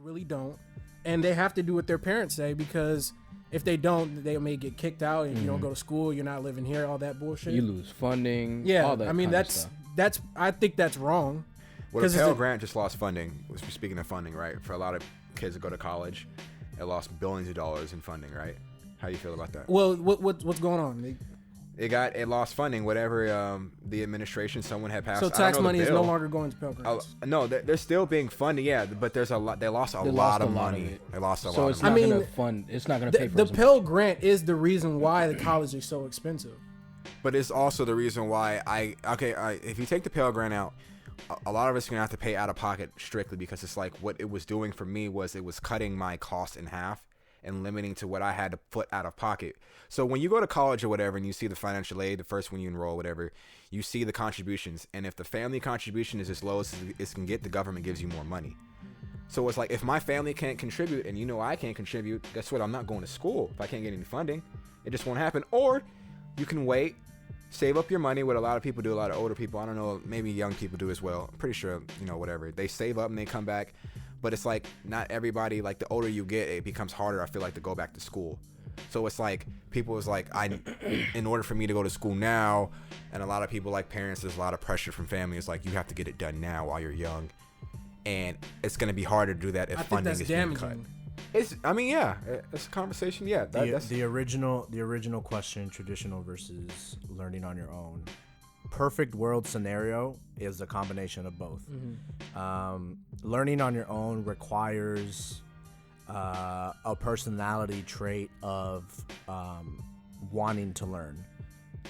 really don't, and they have to do what their parents say, because if they don't, they may get kicked out. If you don't go to school, you're not living here, all that bullshit. You lose funding. Yeah, all that I mean kind of stuff. that's I think that's wrong. Well, the Pell Grant just lost funding. Speaking of funding, right? For a lot of kids that go to college, it lost billions of dollars in funding, right? How do you feel about that? Well, what's going on? It lost funding. Whatever the administration, someone had passed. So tax money is no longer going to Pell Grants. No, they're still being funded. Yeah, but there's a lot. They lost a lot of money. They lost a lot. So it's of not money. going to fund. It's not going to pay for the Pell Grant is the reason why the college is so expensive. But it's also the reason why if you take the Pell Grant out, a lot of us are gonna have to pay out of pocket strictly, because it's like what it was doing for me was it was cutting my cost in half and limiting to what I had to put out of pocket. So when you go to college or whatever and you see the financial aid, the first when you enroll, whatever, you see the contributions. And if the family contribution is as low as it can get, the government gives you more money. So it's like, if my family can't contribute and I can't contribute, guess what? I'm not going to school if I can't get any funding. It just won't happen. Or you can wait, save up your money, what a lot of people do, a lot of older people, I don't know, maybe young people do as well. I'm pretty sure, whatever. They save up and they come back. But it's like, not everybody, like the older you get, it becomes harder, I feel like, to go back to school. So it's like, people is like, in order for me to go to school now, and a lot of people, like parents, there's a lot of pressure from family. It's like, you have to get it done now while you're young. And it's going to be harder to do that if funding is being cut. It's a conversation. Yeah, that's the original question: traditional versus learning on your own. Perfect world scenario is a combination of both. Learning on your own requires a personality trait of wanting to learn.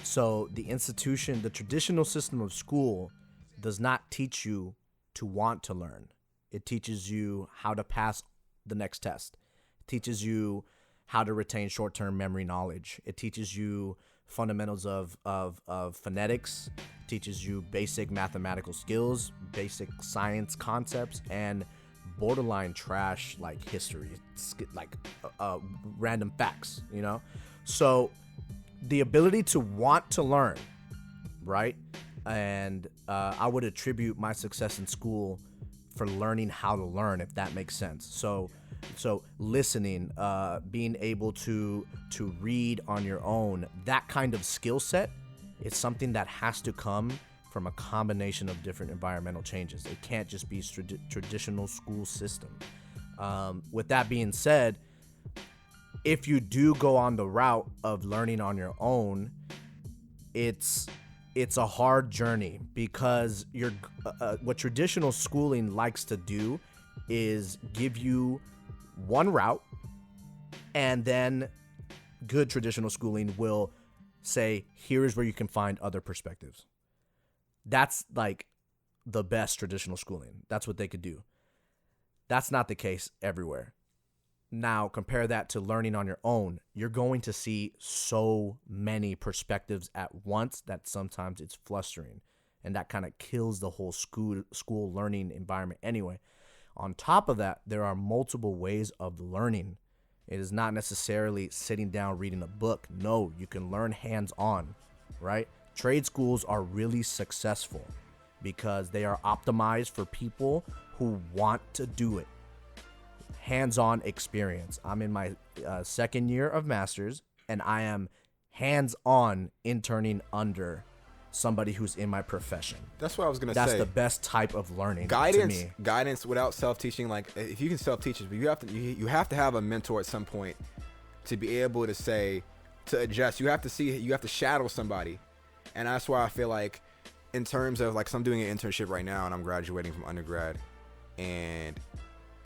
So the traditional system of school does not teach you to want to learn. It teaches you how to pass the next test. It teaches you how to retain short-term memory knowledge. It teaches you fundamentals of phonetics, teaches you basic mathematical skills, basic science concepts, and borderline trash like history, like random facts, So the ability to want to learn, right? And I would attribute my success in school for learning how to learn, if that makes sense. So listening, being able to read on your own, that kind of skill set is something that has to come from a combination of different environmental changes. It can't just be traditional school system. With that being said, if you do go on the route of learning on your own, it's a hard journey, because what traditional schooling likes to do is give you one route, and then good traditional schooling will say, here is where you can find other perspectives. That's like the best traditional schooling. That's what they could do. That's not the case everywhere. Now, compare that to learning on your own. You're going to see so many perspectives at once that sometimes it's frustrating, and that kind of kills the whole school learning environment anyway. On top of that, there are multiple ways of learning. It is not necessarily sitting down reading a book. No, you can learn hands-on, right? Trade schools are really successful because they are optimized for people who want to do it. Hands-on experience. I'm in my second year of master's, and I am hands-on interning under somebody who's in my profession. That's what I was gonna say. That's the best type of learning. Guidance without self-teaching. Like, if you can self-teach it, but you have to have a mentor at some point to be able to say, to adjust. You have to shadow somebody, and that's why I feel like, in terms of like, so I'm doing an internship right now, and I'm graduating from undergrad, and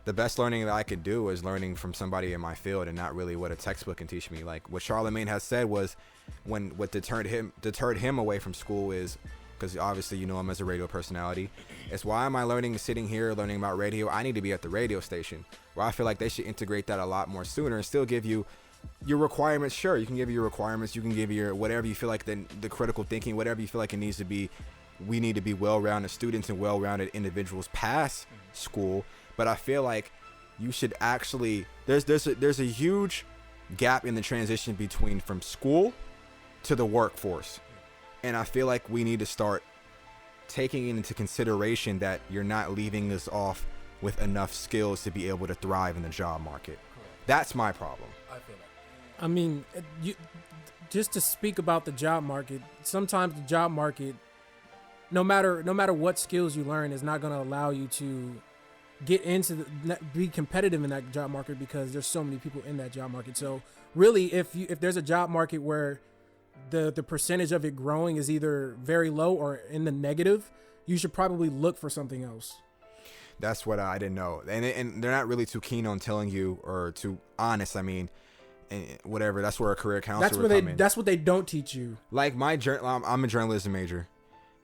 the best learning that I could do is learning from somebody in my field, and not really what a textbook can teach me. Like what Charlemagne has said was, what deterred him away from school is, because obviously you know him as a radio personality, it's why am I sitting here learning about radio? I need to be at the radio station, where I feel like they should integrate that a lot more sooner and still give you your requirements. Sure, you can give your requirements, you can give your whatever you feel like, the critical thinking, whatever you feel like it needs to be. We need to be well-rounded students and well-rounded individuals past school. But I feel like you should actually, there's a huge gap in the transition from school to the workforce. And I feel like we need to start taking into consideration that you're not leaving us off with enough skills to be able to thrive in the job market. That's my problem. I feel that. I mean, just to speak about the job market, sometimes the job market, no matter what skills you learn, is not going to allow you to get into be competitive in that job market because there's so many people in that job market. So really, if there's a job market where the percentage of it growing is either very low or in the negative, you should probably look for something else. That's what I didn't know, and they're not really too keen on telling you or too honest. I mean, whatever. That's where a career counselor would come in. That's what they don't teach you. Like I'm a journalism major.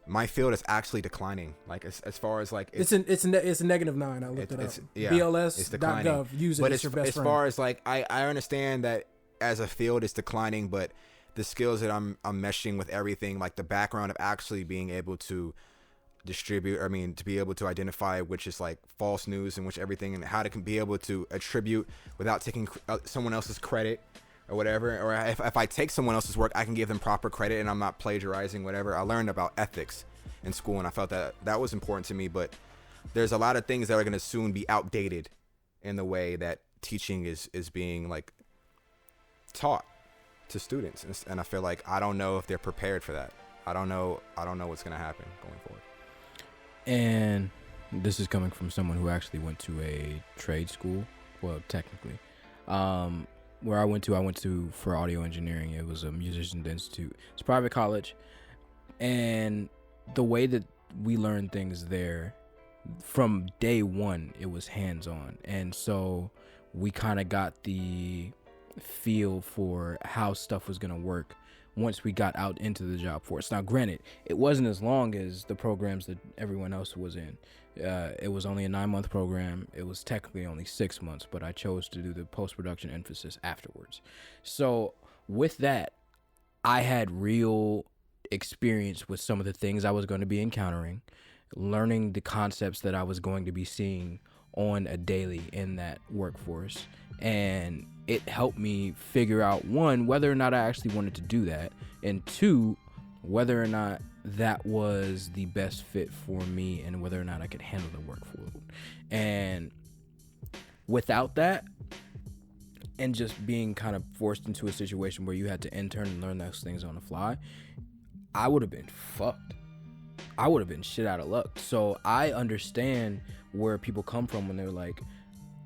My field is actually declining. Like as far as like it's a -9. I looked it up. Yeah, BLS.gov. Use it. But it's your best as friend. far as like I understand that as a field it's declining, but the skills that I'm meshing with everything, like the background of actually being able to distribute, to be able to identify which is like false news and which everything, and how to be able to attribute without taking someone else's credit or whatever, or if I take someone else's work, I can give them proper credit and I'm not plagiarizing, whatever. I learned about ethics in school and I felt that was important to me, but there's a lot of things that are going to soon be outdated in the way that teaching is being like taught to students, and I feel like I don't know if they're prepared for that. I don't know what's going to happen going forward. And this is coming from someone who actually went to a trade school. Well, technically, where I went to for audio engineering. It was a musicians institute. It's a private college, and the way that we learned things there, from day one, it was hands-on, and so we kind of got the feel for how stuff was gonna work once we got out into the job force. Now, granted, it wasn't as long as the programs that everyone else was in. It was only a 9-month program. It was technically only 6 months, but I chose to do the post-production emphasis afterwards. So with that, I had real experience with some of the things I was going to be encountering, learning the concepts that I was going to be seeing on a daily in that workforce. And it helped me figure out, one, whether or not I actually wanted to do that, and two, whether or not that was the best fit for me and whether or not I could handle the workload. And without that, and just being kind of forced into a situation where you had to intern and learn those things on the fly, I would have been fucked. I would have been shit out of luck. So I understand where people come from when they're like,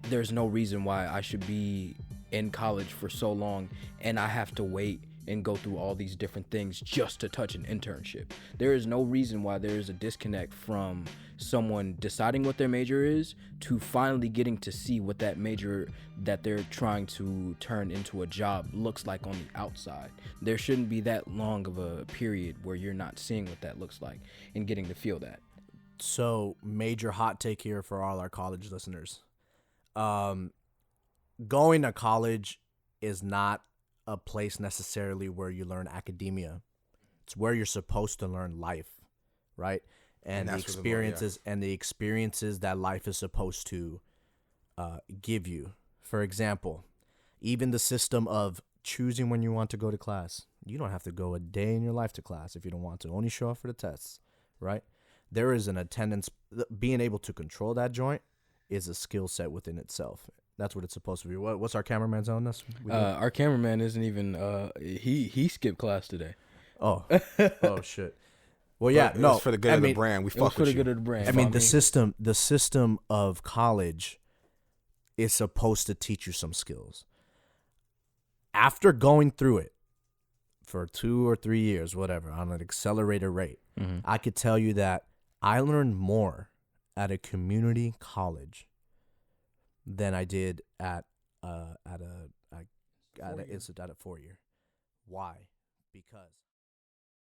there's no reason why I should be in college for so long and I have to wait and go through all these different things just to touch an internship. There is no reason why there is a disconnect from someone deciding what their major is to finally getting to see what that major that they're trying to turn into a job looks like on the outside. There shouldn't be that long of a period where you're not seeing what that looks like and getting to feel that. So, major hot take here for all our college listeners. Going to college is not a place necessarily where you learn academia. It's where you're supposed to learn life, right? And the experiences that life is supposed to give you. For example, even the system of choosing when you want to go to class. You don't have to go a day in your life to class if you don't want to. Only show up for the tests, right? There is an attendance. Being able to control that joint is a skill set within itself. That's what it's supposed to be. What's our cameraman telling us? Our cameraman isn't even. He skipped class today. Oh, oh shit. Well, yeah, it was for the good of the brand. We fuck with you. Good of the brand. I mean, the system of college is supposed to teach you some skills. After going through it for 2 or 3 years, whatever, on an accelerated rate, I could tell you that I learned more at a community college than I did at a 4-year. Why? Because